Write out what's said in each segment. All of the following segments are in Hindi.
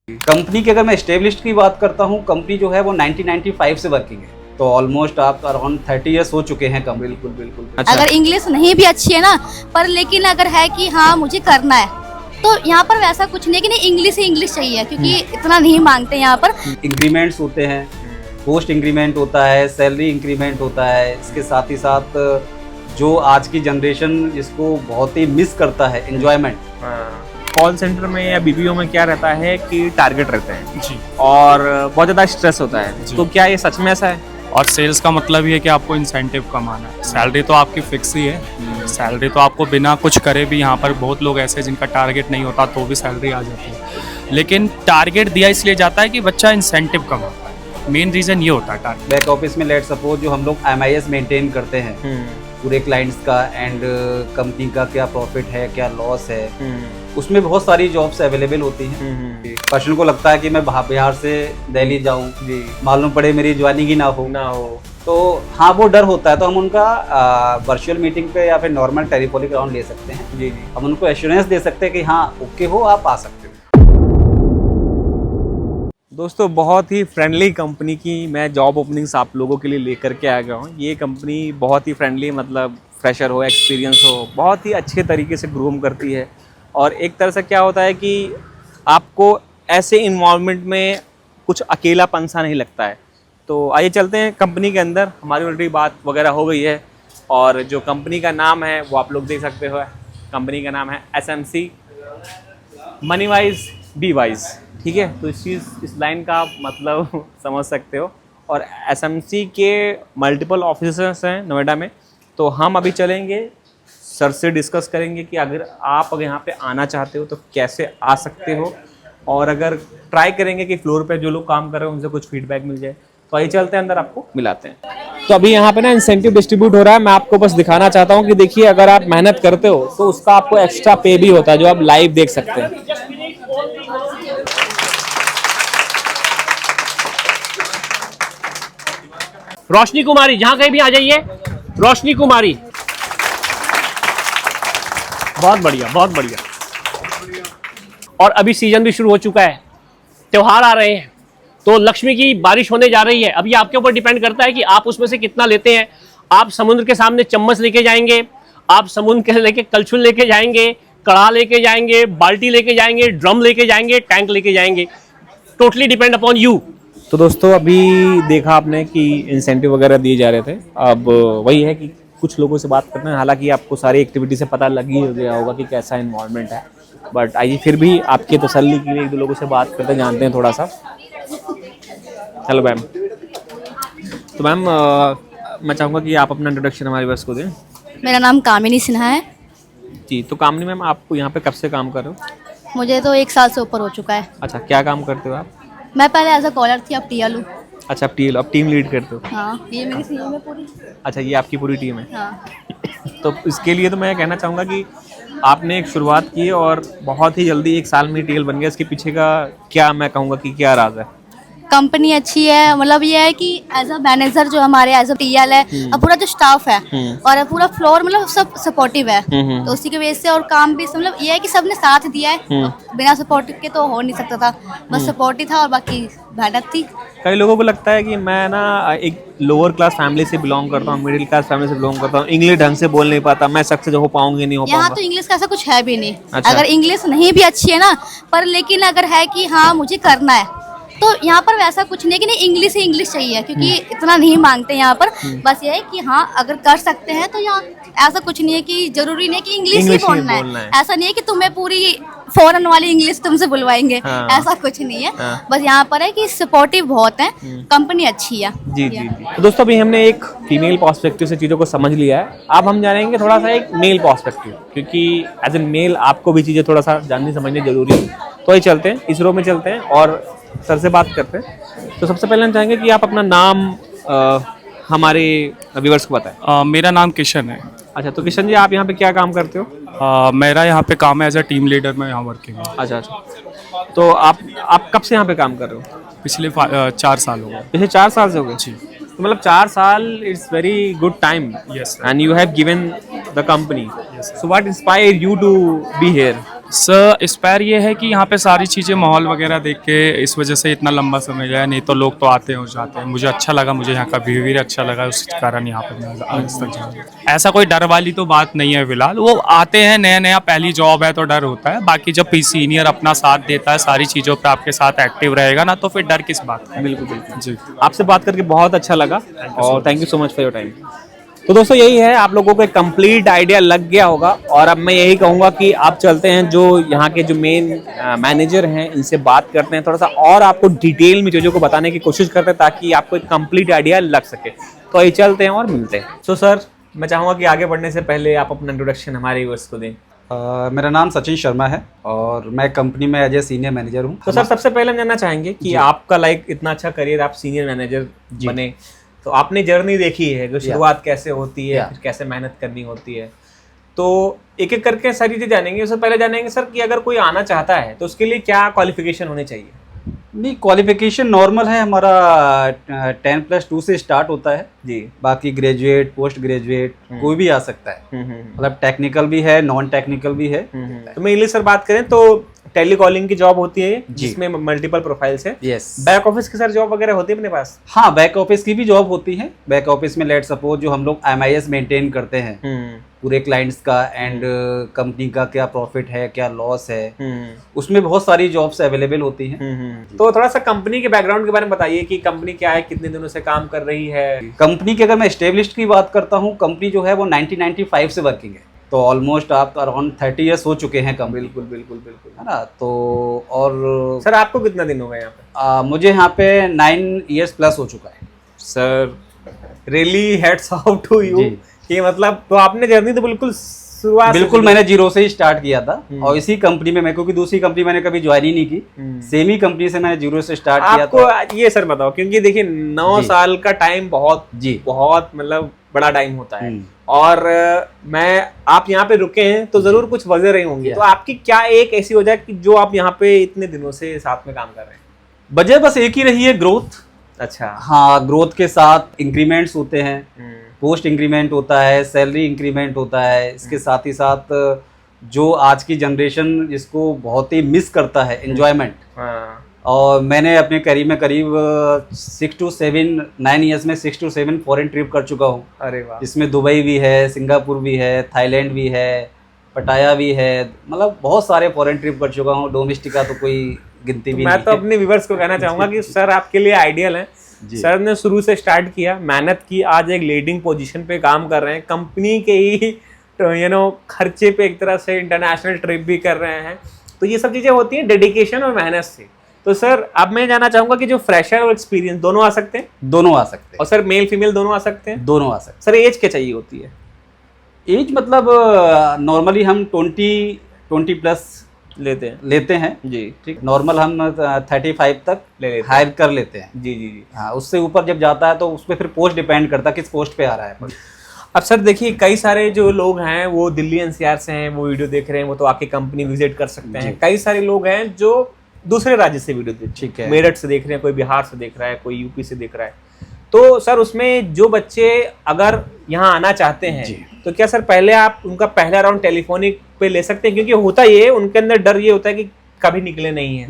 कंपनी की अगर मैं एस्टेब्लिश्ड की बात करता हूँ, कंपनी जो है वो 1995 से वर्किंग है, तो ऑलमोस्ट आप अराउंड 30 ईयर्स हो चुके हैं कंपनी। बिल्कुल बिल्कुल। अच्छा। अगर इंग्लिश नहीं भी अच्छी है ना, पर लेकिन अगर है कि हाँ मुझे करना है, तो यहाँ पर वैसा कुछ नहीं कि नहीं इंग्लिश ही इंग्लिश चाहिए, क्योंकि इतना नहीं मांगते यहाँ पर। इंक्रीमेंट्स होते हैं, पोस्ट इंक्रीमेंट होता है, सैलरी इंक्रीमेंट होता है, इसके साथ ही साथ जो आज की जनरेशन जिसको बहुत ही मिस करता है, एंजॉयमेंट। कॉल सेंटर में या बीपीओ में क्या रहता है कि टारगेट रहते हैं जी। और बहुत ज़्यादा स्ट्रेस होता है, जी। तो क्या ये सच में ऐसा है? और सेल्स का मतलब ये है कि आपको इंसेंटिव कमाना है। सैलरी तो आपकी फिक्स ही है, सैलरी तो आपको बिना कुछ करे भी, यहाँ पर बहुत लोग ऐसे हैं जिनका टारगेट नहीं होता तो भी सैलरी आ जाती है, लेकिन टारगेट दिया इसलिए जाता है कि बच्चा इंसेंटिव कमाता है। मेन रीज़न ये होता है टारगेट। बैक ऑफिस में लेट सपोज जो हम लोग MIS मेंटेन करते हैं पूरे क्लाइंट्स का, एंड कंपनी का क्या प्रॉफिट है, क्या लॉस है, उसमें बहुत सारी जॉब्स अवेलेबल होती हैं। पर्सन को लगता है कि मैं बिहार से दिल्ली जाऊं, मालूम पड़े मेरी ज्वाइनिंग ही ना हो, तो हाँ वो डर होता है। तो हम उनका वर्चुअल मीटिंग पे या फिर नॉर्मल टेलीफोनिक राउंड ले सकते हैं। जी। हम उनको एश्योरेंस दे सकते हैं कि हाँ ओके हो, आप आ सकते हो। दोस्तों, बहुत ही फ्रेंडली कंपनी की मैं जॉब ओपनिंग्स आप लोगों के लिए लेकर के आ गया हूँ। ये कंपनी बहुत ही फ्रेंडली, मतलब फ्रेशर हो, एक्सपीरियंस हो, बहुत ही अच्छे तरीके से ग्रूम करती है। और एक तरह से क्या होता है कि आपको ऐसे इन्वॉल्वमेंट में कुछ अकेलापन सा नहीं लगता है। तो आइए चलते हैं कंपनी के अंदर। हमारी ऑलरेडी बात वगैरह हो गई है, और जो कंपनी का नाम है वो आप लोग देख सकते हो। कंपनी का नाम है SMC money wise be wise, ठीक है। तो इस लाइन का आप मतलब समझ सकते हो। और SMC के मल्टीपल ऑफिसेस हैं नोएडा में। तो हम अभी चलेंगे, सर से डिस्कस करेंगे कि अगर आप यहाँ पे आना चाहते हो तो कैसे आ सकते हो, और अगर ट्राई करेंगे कि फ्लोर पे जो लोग काम कर रहे हैं उनसे कुछ फीडबैक मिल जाए। तो आइए चलते हैं अंदर, आपको मिलाते हैं। तो अभी यहाँ पे ना इंसेंटिव डिस्ट्रीब्यूट हो रहा है। मैं आपको बस दिखाना चाहता हूँ कि देखिए, अगर आप मेहनत करते हो तो उसका आपको एक्स्ट्रा पे भी होता है, जो आप लाइव देख सकते हैं। रोशनी कुमारी, जहां कहीं भी आ जाइए। रोशनी कुमारी, बहुत बढ़िया बहुत बढ़िया। और अभी सीजन भी शुरू हो चुका है, त्योहार आ रहे हैं, तो लक्ष्मी की बारिश होने जा रही है। अब ये आपके ऊपर डिपेंड करता है कि आप उसमें से कितना लेते हैं। आप समुद्र के सामने चम्मच लेके जाएंगे, आप समुद्र के लेके कलछुल लेके जाएंगे, कड़ा लेके जाएंगे, बाल्टी लेके जाएंगे, ड्रम लेके जाएंगे, टैंक लेके जाएंगे। Totally depend upon you. तो दोस्तों, अभी देखा आपने कि इंसेंटिव वगैरह दिए जा रहे थे। अब वही है कि कुछ लोगों से बात करना है। हालांकि आपको सारी एक्टिविटी से पता लग ही गया होगा कि कैसा इन्वॉल्वमेंट है, बट आइए फिर भी आपके तसल्ली के लिए एक दो लोगों से बात करते जानते हैं थोड़ा सा। Hello ma'am. तो मैम, मैं चाहूँगा कि आप अपना इंट्रोडक्शन हमारे व्यूअर्स को दें। मेरा नाम कामिनी सिन्हा है। जी। तो कामनी मैम, आप यहाँ पे कब से काम कर रहे हो? मुझे तो 1 साल से ऊपर हो चुका है। अच्छा, क्या काम करते हो आप? मैं पहले एज अ कॉलर थी, अब टीएल हूँ। अच्छा, अब टीम लीड करते हो? हाँ, ये मेरी टीम है पूरी। अच्छा, ये आपकी पूरी टीम है। हाँ। तो इसके लिए तो मैं कहना चाहूँगा कि आपने एक शुरुआत की और बहुत ही जल्दी 1 साल में टीएल बन गया। इसके पीछे का क्या मैं कहूँगा कि क्या राज है? कंपनी अच्छी है, मतलब ये है कि एज अ मैनेजर जो हमारे एज अ टीएल है, और पूरा जो स्टाफ है और पूरा फ्लोर, मतलब सब सपोर्टिव है। तो उसी की वजह से, और काम भी मतलब ये है कि सबने साथ दिया है। बिना सपोर्टिव के तो हो नहीं सकता था, बस सपोर्टिव था और बाकी मेहनत थी। कई लोगों को लगता है कि मैं ना एक लोअर क्लास फैमिली से बिलोंग करता हूँ, मिडिल क्लास फैमिली से बिलोंग करता हूँ, इंग्लिश ढंग से बोल नहीं पाता, मैं सक्सेस हो पाऊंगी नहीं हो यहाँ पाऊंगा। तो इंग्लिश का ऐसा कुछ है भी नहीं। अच्छा। अगर इंग्लिश नहीं भी अच्छी है ना, पर लेकिन अगर है कि हाँ मुझे करना है, तो यहाँ पर वैसा कुछ नहीं कि नहीं इंग्लिश ही इंग्लिश चाहिए, क्योंकि इतना नहीं मांगते यहाँ पर। बस ये है कि हाँ अगर कर सकते हैं तो यहाँ ऐसा कुछ नहीं है कि जरूरी नहीं कि इंग्लिश ही बोलना है। ऐसा नहीं है कि तुम्हें पूरी फॉरेन वाली इंग्लिश तुमसे बुलवाएंगे। हाँ। ऐसा कुछ नहीं है। बस यहाँ पर है कि सपोर्टिव बहुत है, कंपनी अच्छी है। जी जी। तो दोस्तों, अभी हमने एक फीमेल पर्सपेक्टिव से चीज़ों को समझ लिया है। अब हम जानेंगे थोड़ा सा एक मेल पर्सपेक्टिव, क्योंकि एज ए मेल आपको भी चीज़ें थोड़ा सा जाननी समझनी जरूरी है। तो ये चलते हैं, इस रो में चलते हैं और सर से बात करते हैं। तो सबसे पहले हम चाहेंगे कि आप अपना नाम हमारे व्यूअर्स को बताएं। मेरा नाम किशन है। अच्छा, तो किशन जी, आप यहाँ पे क्या काम करते हो? मेरा यहाँ पे काम है एज अ टीम लीडर, मैं यहाँ वर्किंग हूँ। अच्छा अच्छा। तो आप कब से यहाँ पे काम कर रहे हो? पिछले 4 साल हो गए। पिछले 4 साल से हो गए? जी। तो मतलब 4 साल it's very good time. Yes, sir. And you have given the company. Yes, sir. So what inspire you to be here? Sir inspire ये है कि यहाँ पे सारी चीज़ें माहौल वगैरह देख के इस वजह से इतना लंबा समय गया, नहीं तो लोग तो आते हैं और जाते हैं। मुझे अच्छा लगा, मुझे यहाँ का बिहेवियर अच्छा लगा, उस कारण यहाँ पे मैं आज तक जाऊँ। ऐसा कोई डर वाली तो बात नहीं है फिलहाल। वो आते हैं, नया नया पहली जॉब है तो डर होता है, बाकी जब सीनियर अपना साथ देता है, सारी चीज़ों पर आपके साथ एक्टिव रहेगा ना, तो फिर डर किस बात का। बिल्कुल बिल्कुल जी, आपसे बात करके बहुत अच्छा लगा और thank you so much for your time. तो दोस्तों यही है, आप लोगों को एक कंप्लीट आइडिया लग गया होगा और अब मैं यही कहूँगा कि आप चलते हैं जो यहाँ के जो मेन मैनेजर हैं इनसे बात करते हैं, थोड़ा सा और आपको डिटेल में चीज़ों को बताने की कोशिश करते हैं ताकि आपको एक कंप्लीट आइडिया लग सके। तो यही चलते हैं और मिलते हैं। सो सर, मैं चाहूँगा कि आगे बढ़ने से पहले आप अपना इंट्रोडक्शन हमारे व्यूअर्स को दें। मेरा नाम सचिन शर्मा है और मैं कंपनी में एज ए सीनियर मैनेजर हूँ। तो सर सबसे पहले हम जानना चाहेंगे कि आपका इतना अच्छा करियर, आप सीनियर मैनेजर बने, तो आपने जर्नी देखी है कि शुरुआत कैसे होती है, फिर कैसे मेहनत करनी होती है, तो एक एक करके सारी चीजें जानेंगे। उससे पहले जानेंगे सर कि अगर कोई आना चाहता है तो उसके लिए क्या क्वालिफिकेशन होनी चाहिए? नहीं, क्वालिफिकेशन नॉर्मल है हमारा, 10+2 से स्टार्ट होता है जी। बाकी ग्रेजुएट, पोस्ट ग्रेजुएट कोई भी आ सकता है। मतलब टेक्निकल भी है, नॉन टेक्निकल भी है। तो मेनली सर बात करें तो टेलीकॉलिंग की जॉब होती है जिसमें मल्टीपल प्रोफाइल्स है। यस। बैक ऑफिस की सर जॉब वगैरह होती है अपने पास? हाँ, बैक ऑफिस की भी जॉब होती है। बैक ऑफिस में लेट सपोज जो हम लोग MIS मेंटेन करते हैं पूरे क्लाइंट्स का, एंड कंपनी का क्या प्रॉफिट है, क्या लॉस है, उसमें बहुत सारी जॉब्स अवेलेबल होती हैं। तो थोड़ा सा कंपनी के बैकग्राउंड के बारे में बताइए कि कंपनी क्या है, कितने दिनों से काम कर रही है। कंपनी की अगर मैं एस्टेब्लिश्ड की बात करता हूँ, कंपनी जो है वो 1995 से वर्किंग है, तो ऑलमोस्ट आप अराउंड 30 ईयर्स हो चुके हैं कंपनी। बिल्कुल बिल्कुल बिल्कुल, है ना। तो और सर आपको कितना दिन हो गए यहाँ पे? मुझे यहाँ पे 9 ईयर्स प्लस हो चुका है। Sir really hats off to you कि मतलब तो आपने जर्नी तो बिल्कुल शुरुआत बिल्कुल मैंने जीरो से ही स्टार्ट किया था और इसी कंपनी में मैं, क्योंकि दूसरी कंपनी मैंने कभी ज्वाइन ही नहीं की, सेम ही कंपनी से मैंने जीरो से स्टार्ट किया था। आपको ये सर बताओ, क्योंकि देखिए 9 साल का टाइम बहुत मतलब बड़ा टाइम होता है और मैं आप यहाँ पे रुके हैं तो जरूर कुछ वजह रही होंगी। तो आपकी क्या एक ऐसी वजह कि जो आप यहाँ पे इतने दिनों से साथ में काम कर रहे हैं? वजह बस एक ही रही है, ग्रोथ। अच्छा। हाँ, ग्रोथ के साथ इंक्रीमेंट्स होते हैं, पोस्ट इंक्रीमेंट होता है, सैलरी इंक्रीमेंट होता है। इसके साथ ही साथ जो आज की जनरेशन जिसको बहुत ही मिस करता है एंजॉयमेंट, और मैंने अपने करीब में करीब 6 to 9 ईयर्स में 6 to 7 फॉरेन ट्रिप कर चुका हूँ। अरे वाह। इसमें दुबई भी है, सिंगापुर भी है, थाईलैंड भी है, पटाया भी है, मतलब बहुत सारे फॉरेन ट्रिप कर चुका हूँ। डोमेस्टिक का तो कोई गिनती भी नहीं। मैं तो अपने व्यूअर्स को कहना चाहूंगा कि सर आपके लिए आइडियल है। सर ने शुरू से स्टार्ट किया, मेहनत की, आज एक लीडिंग पोजीशन पे काम कर रहे हैं, कंपनी के ही खर्चे पे एक तरह से इंटरनेशनल ट्रिप भी कर रहे हैं। तो ये सब चीजें होती हैं डेडिकेशन और मेहनत से। तो सर अब मैं जानना चाहूंगा कि जो फ्रेशर और एक्सपीरियंस दोनों आ सकते हैं? दोनों आ सकते हैं। और सर मेल फीमेल दोनों आ सकते हैं? दोनों आ सकते हैं। सर एज क्या चाहिए होती है? एज मतलब नॉर्मली हम 20 प्लस लेते हैं जी। ठीक। नॉर्मल हम 35 तक हायर कर लेते हैं। जी जी जी। हाँ, उससे ऊपर जब जाता है तो उस पर फिर पोस्ट डिपेंड करता है किस पोस्ट पे आ रहा है। अब सर देखिए कई सारे जो लोग हैं वो दिल्ली NCR से हैं, वो वीडियो देख रहे हैं, वो तो आके कंपनी विजिट कर सकते हैं। कई सारे लोग हैं जो दूसरे राज्य से वीडियो देख, ठीक है, मेरठ से देख रहे हैं, कोई बिहार से देख रहा है, कोई यूपी से देख रहा है। तो सर उसमें जो बच्चे अगर यहाँ आना चाहते हैं तो क्या सर पहले आप उनका पहला राउंड टेलीफोनिक पे ले सकते हैं? क्योंकि होता ये है, उनके अंदर डर ये होता है कि कभी निकले नहीं है,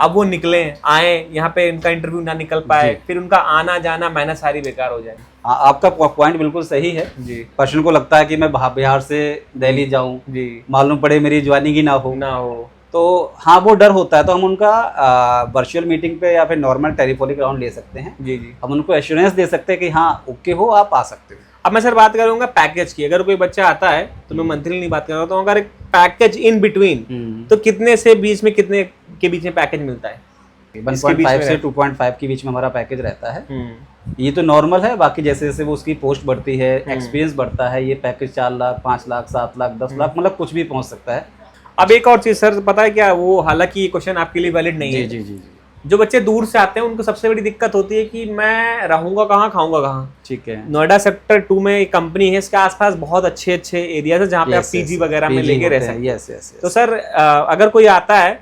अब वो निकले आए यहाँ पे इनका इंटरव्यू ना निकल पाए, फिर उनका आना जाना मेहनत सारी बेकार हो जाए। आपका पॉइंट बिल्कुल सही है जी। पर्सन को लगता है कि मैं बिहार से दिल्ली जाऊं जी, मालूम पड़े मेरी ज्वाइनिंग ही ना हो, तो हाँ वो डर होता है। तो हम उनका वर्चुअल मीटिंग पे या फिर नॉर्मल टेलीफोनिक राउंड ले सकते हैं जी। हम उनको एश्योरेंस दे सकते हैं कि हाँ ओके हो, आप आ सकते हो। अब मैं सर बात करूंगा पैकेज की। अगर कोई बच्चा आता है तो मैं मंथली नहीं बात कर रहा हूँ, अगर एक पैकेज इन बिटवीन तो कितने से बीच में, कितने के बीच में पैकेज मिलता है? 1.5 से 2.5 के बीच में हमारा पैकेज रहता है। ये तो नॉर्मल है, बाकी जैसे जैसे वो उसकी पोस्ट बढ़ती है, एक्सपीरियंस बढ़ता है, ये पैकेज 4 लाख 5 लाख 7 लाख 10 लाख मतलब कुछ भी पहुंच सकता है। अब एक और चीज सर पता है क्या, वो हालांकि ये क्वेश्चन आपके लिए वैलिड नहीं है। जी। जो बच्चे दूर से आते हैं उनको सबसे बड़ी दिक्कत होती है कि मैं रहूंगा कहाँ, खाऊंगा कहाँ। ठीक है। नोएडा सेक्टर 2 में एक कंपनी है, इसके आसपास बहुत अच्छे एरिया है जहाँ पे आप PG वगैरह में लेके रह सकते हैं। यस। तो सर अगर कोई आता है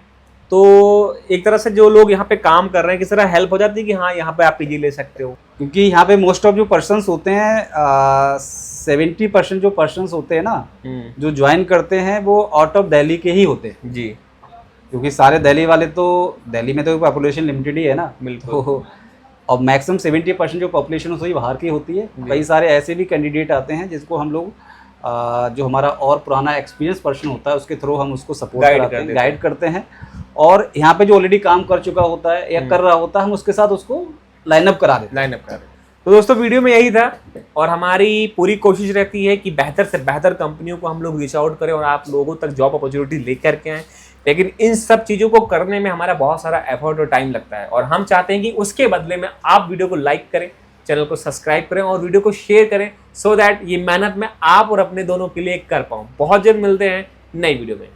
तो एक तरह से जो लोग यहाँ पे काम कर रहे हैं किस तरह हेल्प हो जाती है कि हाँ यहाँ पे आप पीजी ले सकते हो? क्योंकि यहाँ पे मोस्ट ऑफ जो पर्सन्स होते हैं 70% जो पर्सन्स होते हैं ना जो ज्वाइन करते हैं वो आउट ऑफ दिल्ली के ही होते हैं जी। क्योंकि सारे दिल्ली वाले तो दिल्ली में तो पॉपुलेशन लिमिटेड ही है ना, बिल्कुल। तो और मैक्सिमम 70% जो पॉपुलेशन होती है बाहर की होती है। कई सारे ऐसे भी कैंडिडेट आते हैं जिसको हम लोग जो हमारा और पुराना एक्सपीरियंस पर्सन होता है उसके थ्रू हम उसको सपोर्ट कराते हैं, गाइड करते हैं, और यहाँ पे जो ऑलरेडी काम कर चुका होता है या कर रहा होता है हम उसके साथ उसको लाइनअप करा देते हैं। तो दोस्तों वीडियो में यही था, और हमारी पूरी कोशिश रहती है कि बेहतर से बेहतर कंपनियों को हम लोग रीच आउट करें और आप लोगों तक जॉब अपॉर्चुनिटी लेकर के आएँ। लेकिन इन सब चीज़ों को करने में हमारा बहुत सारा एफर्ट और टाइम लगता है, और हम चाहते हैं कि उसके बदले में आप वीडियो को लाइक करें, चैनल को सब्सक्राइब करें और वीडियो को शेयर करें, सो दैट ये मेहनत मैं आप और अपने दोनों के लिए कर पाऊँ। बहुत जल्द मिलते हैं नई वीडियो में।